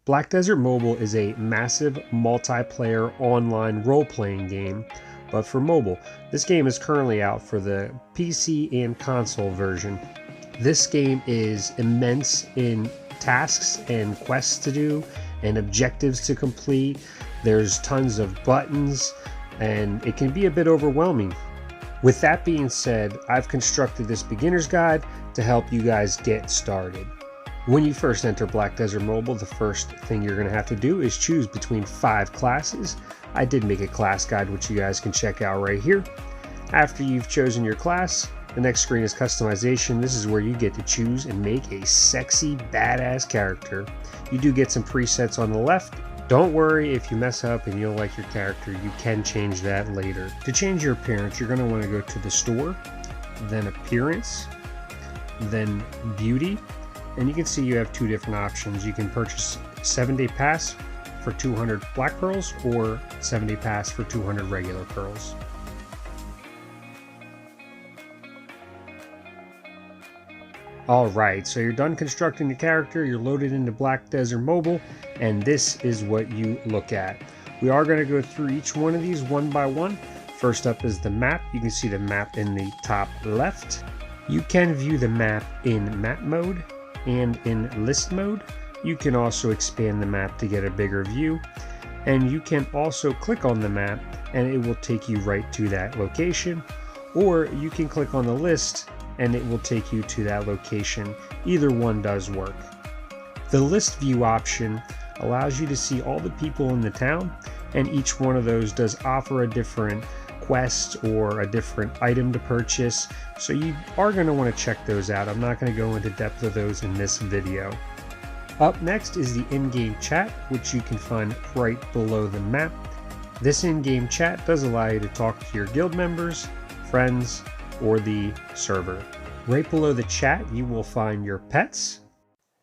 Black Desert Mobile is a massive multiplayer online role-playing game, but for mobile. This game is currently out for the PC and console version. This game is immense in tasks and quests to do and objectives to complete. There's tons of buttons and it can be a bit overwhelming. With that being said, I've constructed this beginner's guide to help you guys get started. When you first enter Black Desert Mobile, the first thing you're going to have to do is choose between 5 classes. I did make a class guide which you guys can check out right here. After you've chosen your class, the next screen is customization. This is where you get to choose and make a sexy, badass character. You do get some presets on the left. Don't worry if you mess up and you don't like your character, you can change that later. To change your appearance, you're going to want to go to the store, then appearance, then beauty. And you can see you have 2 different options. You can purchase 7-day pass for 200 black pearls or 7-day pass for 200 regular pearls. Alright, so you're done constructing the character, you're loaded into Black Desert Mobile, and this is what you look at. We are going to go through each one of these one by one. First up is the map. You can see the map in the top left. You can view the map in map mode and in list mode. You can also expand the map to get a bigger view, and you can also click on the map and it will take you right to that location, or you can click on the list and it will take you to that location. Either one does work. The list view option allows you to see all the people in the town, and each one of those does offer a different quest or a different item to purchase, so you are going to want to check those out. I'm not going to go into depth of those in this video. Up next is the in-game chat, which you can find right below the map. This in-game chat does allow you to talk to your guild members, friends, or the server. Right below the chat you will find your pets.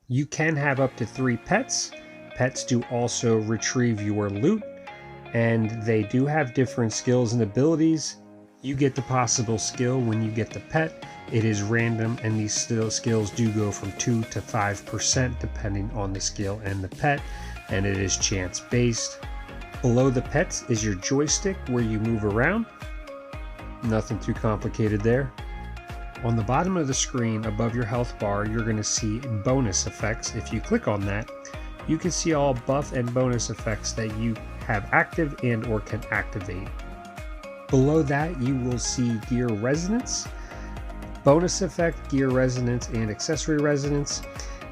You can have up to 3 pets. Pets do also retrieve your loot, and they do have different skills and abilities. You get the possible skill when you get the pet. It is random, and these skills do go from 2 to 5% depending on the skill and the pet, and it is chance based. Below the pets is your joystick where you move around. Nothing too complicated there. On the bottom of the screen above your health bar, you're going to see bonus effects. If you click on that, you can see all buff and bonus effects that you have active and or can activate. Below that you will see gear resonance, bonus effect, gear resonance, and accessory resonance.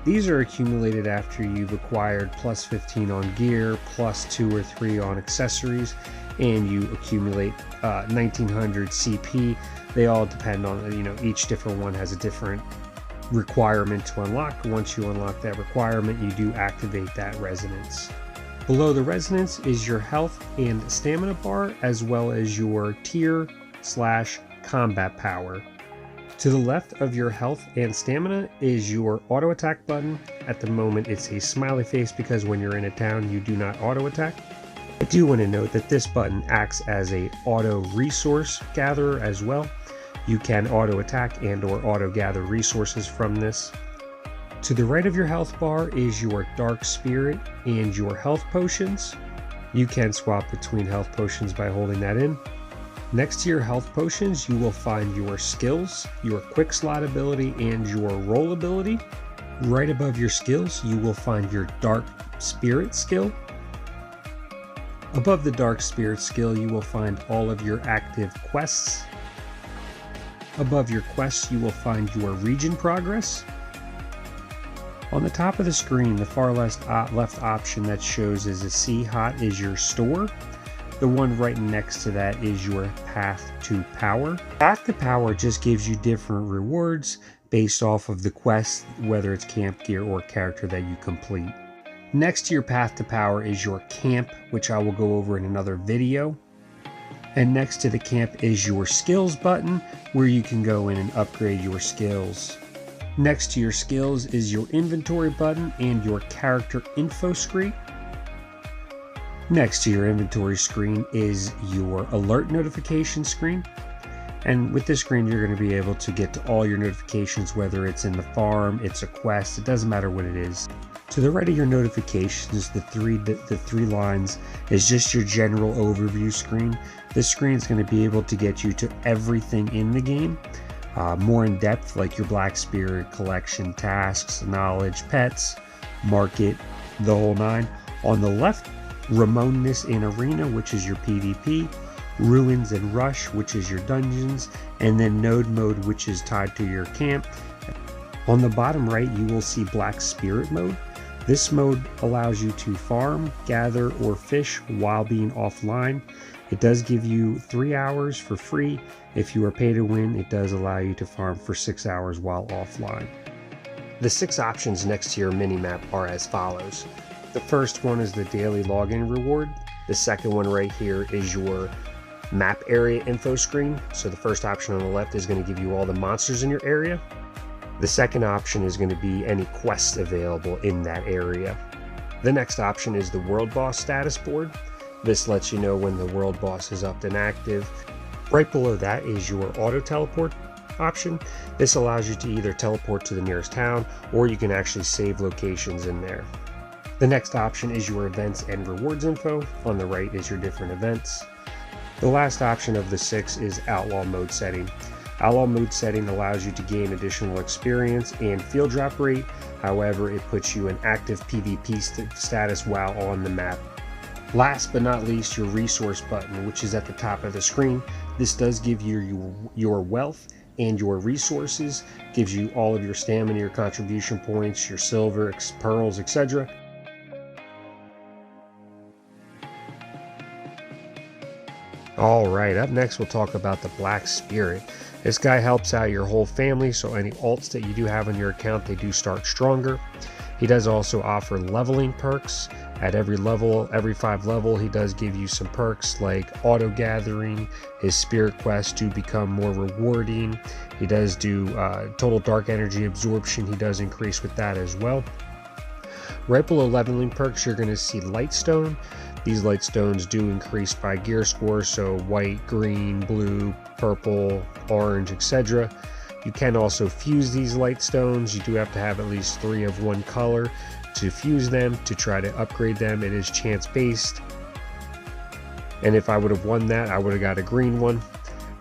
These are accumulated after you've acquired plus 15 on gear, plus 2 or 3 on accessories, and you accumulate 1900 CP. They all depend on, each different one has a different requirement to unlock. Once you unlock that requirement, you do activate that resonance. Below the resonance is your health and stamina bar, as well as your tier/combat power. To the left of your health and stamina is your auto attack button. At the moment it's a smiley face because when you're in a town you do not auto attack. I do want to note that this button acts as a auto resource gatherer as well. You can auto attack and or auto gather resources from this. To the right of your health bar is your dark spirit and your health potions. You can swap between health potions by holding that in. Next to your health potions, you will find your skills, your quick slot ability, and your roll ability. Right above your skills, you will find your dark spirit skill. Above the dark spirit skill, you will find all of your active quests. Above your quests, you will find your region progress. On the top of the screen, the far left option that shows as a C hot is your store. The one right next to that is your path to power. Path to power just gives you different rewards based off of the quest, whether it's camp gear or character that you complete. Next to your path to power is your camp, which I will go over in another video. And next to the camp is your skills button, where you can go in and upgrade your skills. Next to your skills is your inventory button and your character info screen. Next to your inventory screen is your alert notification screen. And with this screen, you're going to be able to get to all your notifications, whether it's in the farm, it's a quest, it doesn't matter what it is. To the right of your notifications, the three lines is just your general overview screen. This screen is going to be able to get you to everything in the game, more in depth, like your Black Spirit collection, tasks, knowledge, pets, market, the whole nine. On the left, Ramoneness and Arena, which is your PvP, Ruins and Rush, which is your dungeons, and then Node Mode, which is tied to your camp. On the bottom right, you will see Black Spirit mode. This mode allows you to farm, gather, or fish while being offline. It does give you 3 hours for free. If you are pay to win, it does allow you to farm for 6 hours while offline. The 6 options next to your minimap are as follows. The first one is the daily login reward. The second one right here is your map area info screen. So the first option on the left is going to give you all the monsters in your area. The second option is going to be any quests available in that area. The next option is the World Boss status board. This lets you know when the World Boss is up and active. Right below that is your auto teleport option. This allows you to either teleport to the nearest town, or you can actually save locations in there. The next option is your events and rewards info. On the right is your different events. The last option of the 6 is outlaw mode setting. Outlaw mode setting allows you to gain additional experience and field drop rate. However, it puts you in active PvP status while on the map. Last but not least, your resource button, which is at the top of the screen. This does give you your wealth and your resources, gives you all of your stamina, your contribution points, your silver, pearls, etc. Alright, up next we'll talk about the Black Spirit. This guy helps out your whole family, so any alts that you do have on your account, they do start stronger. He does also offer leveling perks. At every level, every 5 level, he does give you some perks like auto gathering. His spirit quests do become more rewarding. He does do total dark energy absorption. He does increase with that as well. Right below leveling perks, you're going to see Lightstone. These light stones do increase by gear score, so white, green, blue, purple, orange, etc. You can also fuse these light stones. You do have to have at least 3 of one color to fuse them to try to upgrade them. It is chance based, and if I would have won that, I would have got a green one.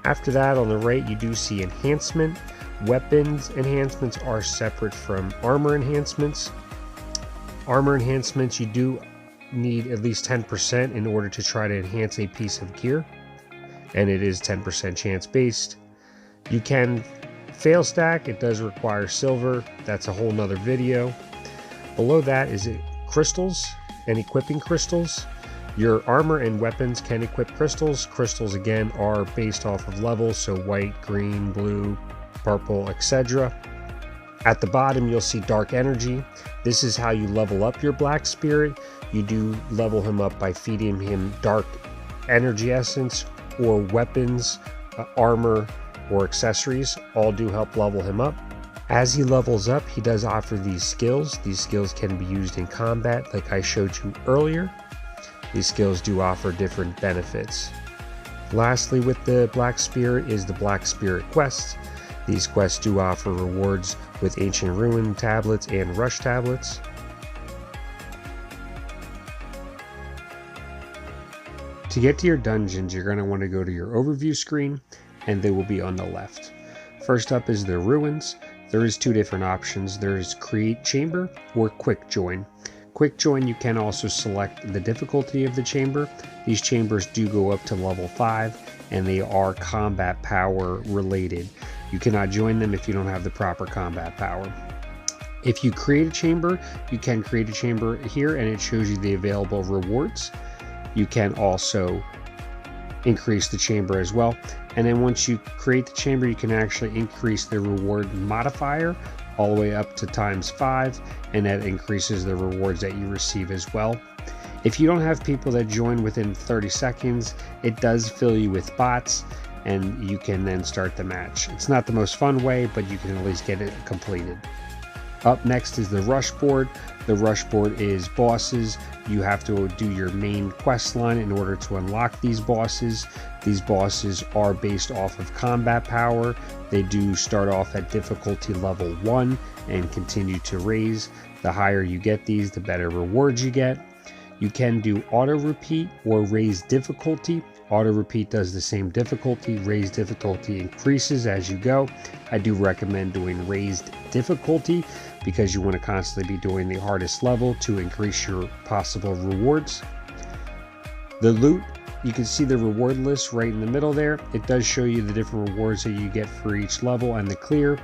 After that, on the right, you do see enhancement. Weapons enhancements are separate from armor enhancements. Armor enhancements, you do need at least 10% in order to try to enhance a piece of gear, and it is 10% chance based. You can fail stack. It does require silver. That's a whole nother video. Below that is crystals and equipping crystals. Your armor and weapons can equip crystals. Crystals again are based off of levels, so white, green, blue, purple, etc. At the bottom you'll see dark energy. This is how you level up your Black Spirit. You do level him up by feeding him dark energy essence or weapons, armor, or accessories. All do help level him up. As he levels up, he does offer these skills. These skills can be used in combat like I showed you earlier. These skills do offer different benefits. Lastly, with the Black Spirit is the Black Spirit quests. These quests do offer rewards with Ancient Ruin tablets and Rush tablets. To get to your dungeons, you're going to want to go to your overview screen, and they will be on the left. First up is the Ruins. There is 2 different options. There is Create Chamber or Quick Join. Quick Join, you can also select the difficulty of the chamber. These chambers do go up to level 5, and they are combat power related. You cannot join them if you don't have the proper combat power. If you create a chamber, you can create a chamber here, and it shows you the available rewards. You can also increase the chamber as well. And then once you create the chamber, you can actually increase the reward modifier all the way up to ×5, and that increases the rewards that you receive as well. If you don't have people that join within 30 seconds, it does fill you with bots, and you can then start the match. It's not the most fun way, but you can at least get it completed. Up next is the Rush board. The Rush board is bosses. You have to do your main quest line in order to unlock these bosses. These bosses are based off of combat power. They do start off at difficulty level 1 and continue to raise. The higher you get these, the better rewards you get. You can do auto repeat or raise difficulty. Auto repeat does the same difficulty. Raised difficulty increases as you go. I do recommend doing raised difficulty because you want to constantly be doing the hardest level to increase your possible rewards. The loot, you can see the reward list right in the middle there. It does show you the different rewards that you get for each level and the clear.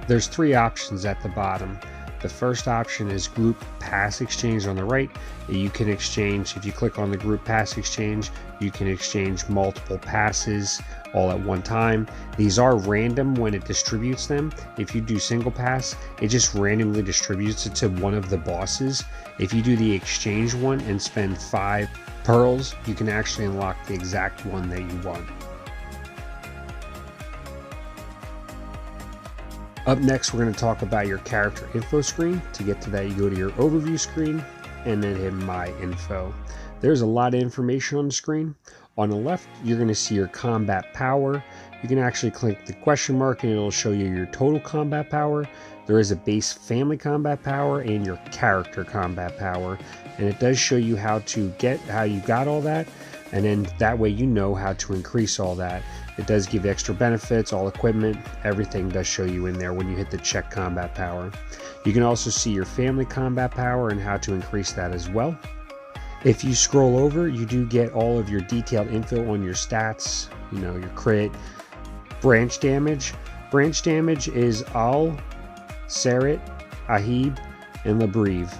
There's 3 options at the bottom. The first option is group pass exchange on the right. You can exchange, if you click on the group pass exchange, you can exchange multiple passes all at one time. These are random when it distributes them. If you do single pass, it just randomly distributes it to one of the bosses. If you do the exchange one and spend 5 pearls, you can actually unlock the exact one that you want. Up next, we're going to talk about your character info screen. To get to that, you go to your overview screen and then hit my info. There's a lot of information on the screen. On the left, you're going to see your combat power. You can actually click the question mark and it'll show you your total combat power. There is a base family combat power and your character combat power. And it does show you how you got all that. And then that way you know how to increase all that. It does give extra benefits, all equipment, everything does show you in there when you hit the check combat power. You can also see your family combat power and how to increase that as well. If you scroll over, you do get all of your detailed info on your stats, your crit, branch damage. Branch damage is Al, Sarit, Ahib, and Labrive.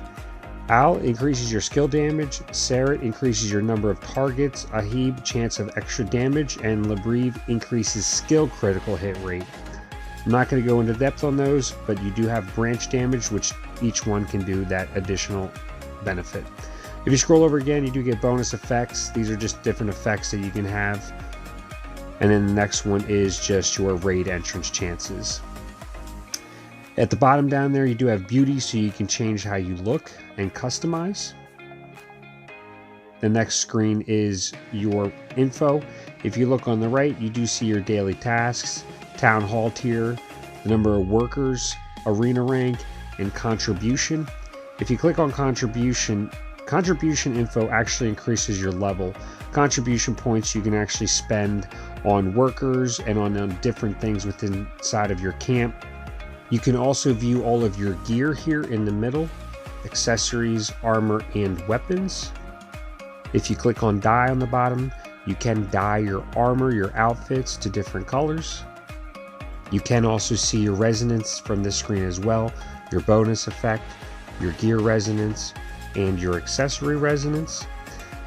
Al increases your skill damage, Sarit increases your number of targets, Ahib chance of extra damage, and Labrive increases skill critical hit rate. I'm not going to go into depth on those, but you do have branch damage, which each one can do that additional benefit. If you scroll over again, you do get bonus effects. These are just different effects that you can have. And then the next one is just your raid entrance chances. At the bottom down there, you do have beauty, so you can change how you look and customize. The next screen is your info. If you look on the right, you do see your daily tasks, town hall tier, the number of workers, arena rank, and contribution. If you click on contribution info actually increases your level. Contribution points you can actually spend on workers and on different things within inside of your camp. You can also view all of your gear here in the middle, accessories, armor, and weapons. If you click on dye on the bottom, you can dye your armor, your outfits to different colors. You can also see your resonance from this screen as well, your bonus effect, your gear resonance, and your accessory resonance.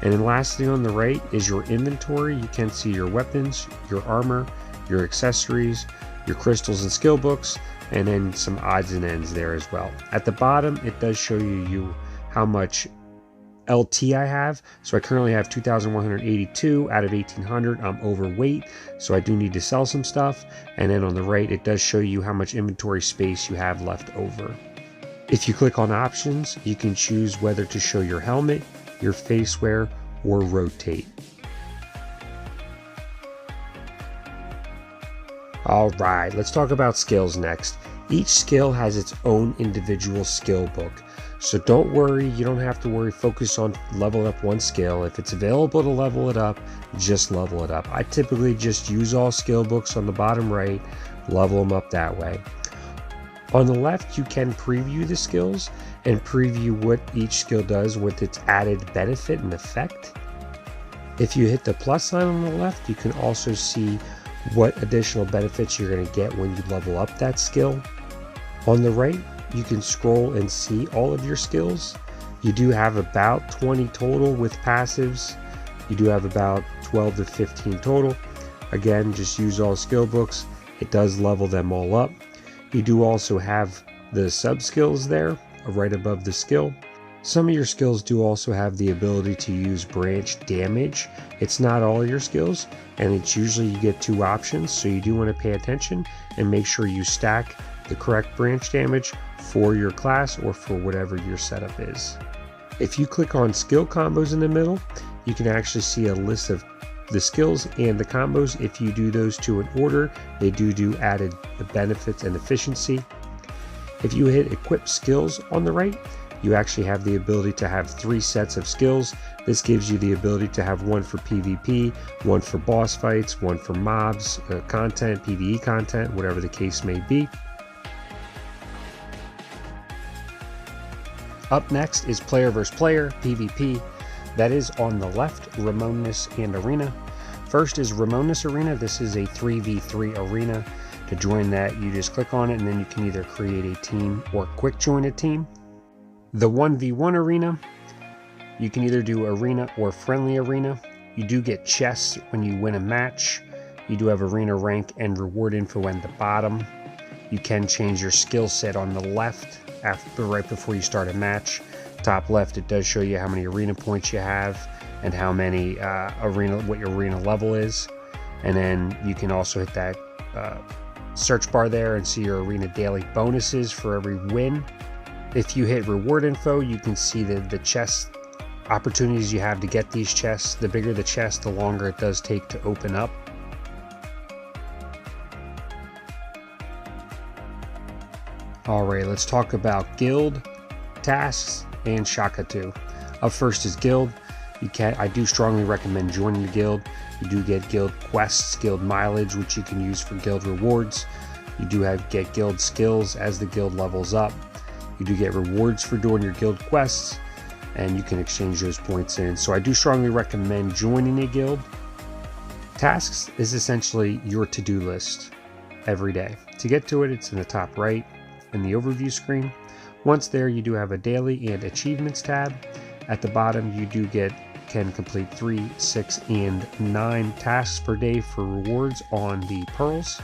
And then lastly on the right is your inventory. You can see your weapons, your armor, your accessories, your crystals and skill books, and then some odds and ends there as well. At the bottom, it does show you how much LT I have. So I currently have 2,182 out of 1,800. I'm overweight, so I do need to sell some stuff. And then on the right, it does show you how much inventory space you have left over. If you click on options, you can choose whether to show your helmet, your face wear, or rotate. Alright, let's talk about skills next. Each skill has its own individual skill book. So don't worry, you don't have to worry, focus on leveling up one skill. If it's available to level it up, just level it up. I typically just use all skill books on the bottom right, level them up that way. On the left, you can preview the skills and preview what each skill does with its added benefit and effect. If you hit the plus sign on the left, you can also see what additional benefits you're going to get when you level up that skill. On the right, you can scroll and see all of your skills. You do have about 20 total with passives. You do have about 12 to 15 total. Again, just use all skill books. It does level them all up. You do also have the sub skills there right above the skill. Some of your skills do also have the ability to use branch damage. It's not all your skills, and it's usually you get 2 options, so you do want to pay attention and make sure you stack the correct branch damage for your class or for whatever your setup is. If you click on skill combos in the middle, you can actually see a list of The skills and the combos, if you do those two in order, they do added benefits and efficiency. If you hit equip skills on the right, you actually have the ability to have 3 sets of skills. This gives you the ability to have one for PvP, one for boss fights, one for mobs, content, PvE content, whatever the case may be. Up next is player versus player, PvP. That is on the left, Ramones and Arena. First is Ramones Arena. This is a 3v3 arena. To join that, you just click on it and then you can either create a team or quick join a team. The 1v1 arena, you can either do arena or friendly arena. You do get chests when you win a match. You do have arena rank and reward info at the bottom. You can change your skill set on the left right before you start a match. Top left, it does show you how many arena points you have and how many what your arena level is. And then you can also hit that search bar there and see your arena daily bonuses for every win. If you hit reward info, you can see the chest opportunities you have to get these chests. The bigger the chest, the longer it does take to open up. Alright, let's talk about guild, tasks, and Shaka-2. Up first is guild. I do strongly recommend joining the guild. You do get guild quests, guild mileage, which you can use for guild rewards. You do get guild skills as the guild levels up. You do get rewards for doing your guild quests, and you can exchange those points in. So I do strongly recommend joining a guild. Tasks is essentially your to-do list every day. To get to it, it's in the top right in the overview screen. Once there, you do have a daily and achievements tab. At the bottom, you can complete 3, 6, and 9 tasks per day for rewards on the pearls.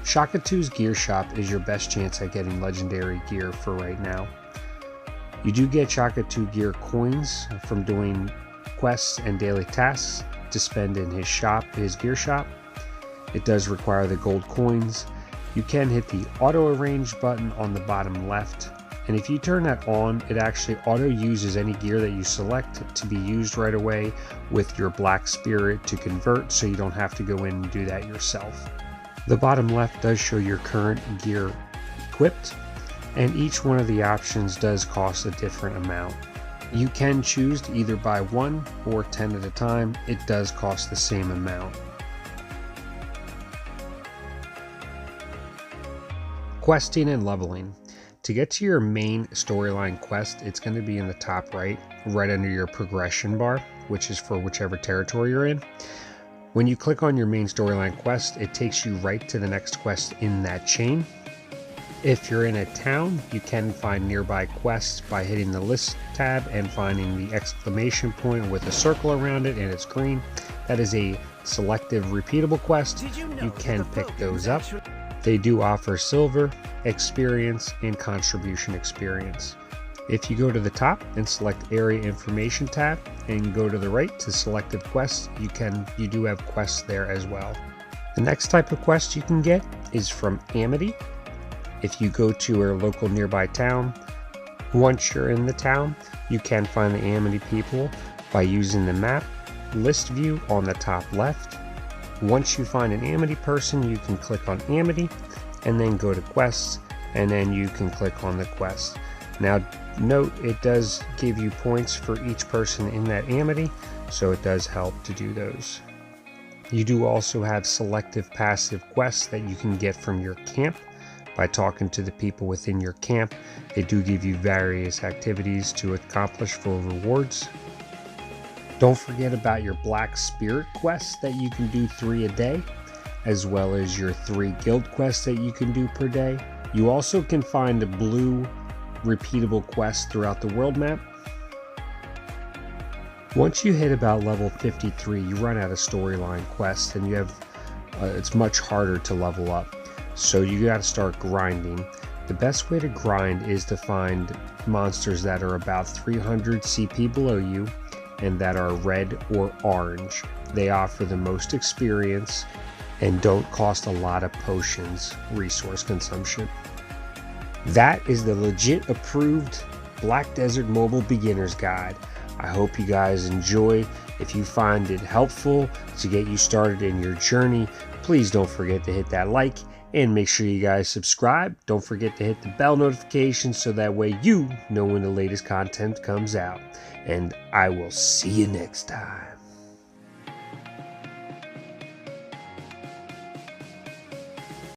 Shaka-2's gear shop is your best chance at getting legendary gear for right now. You do get Shaka-2 gear coins from doing quests and daily tasks to spend in his gear shop. It does require the gold coins. You can hit the auto arrange button on the bottom left, and if you turn that on, it actually auto uses any gear that you select to be used right away with your black spirit to convert, so you don't have to go in and do that yourself. The bottom left does show your current gear equipped, and each one of the options does cost a different amount. You can choose to either buy 1 or 10 at a time. It does cost the same amount. Questing and leveling. To get to your main storyline quest, it's going to be in the top right under your progression bar, which is for whichever territory you're in. When you click on your main storyline quest, it takes you right to the next quest in that chain. If you're in a town, you can find nearby quests by hitting the list tab and finding the exclamation point with a circle around it and it's green. That is a selective repeatable quest. You can pick those up. They do offer silver, experience, and contribution experience. If you go to the top and select area information tab and go to the right to selective quests, you do have quests there as well. The next type of quest you can get is from Amity. If you go to a local nearby town, once you're in the town, you can find the Amity people by using the map list view on the top left. Once you find an Amity person, you can click on Amity and then go to quests, and then you can click on the quest. Now note, it does give you points for each person in that Amity, so it does help to do those. You do also have selective passive quests that you can get from your camp by talking to the people within your camp. They do give you various activities to accomplish for rewards. Don't forget about your Black Spirit quests that you can do 3 a day, as well as your 3 guild quests that you can do per day. You also can find a blue repeatable quests throughout the world map. Once you hit about level 53, you run out of storyline quests and you have it's much harder to level up. So you got to start grinding. The best way to grind is to find monsters that are about 300 CP below you and that are red or orange. They offer the most experience and don't cost a lot of potions resource consumption. That is the legit approved Black Desert Mobile Beginner's Guide. I hope you guys enjoy. If you find it helpful to get you started in your journey, please don't forget to hit that like and make sure you guys subscribe. Don't forget to hit the bell notification so that way you know when the latest content comes out. And I will see you next time.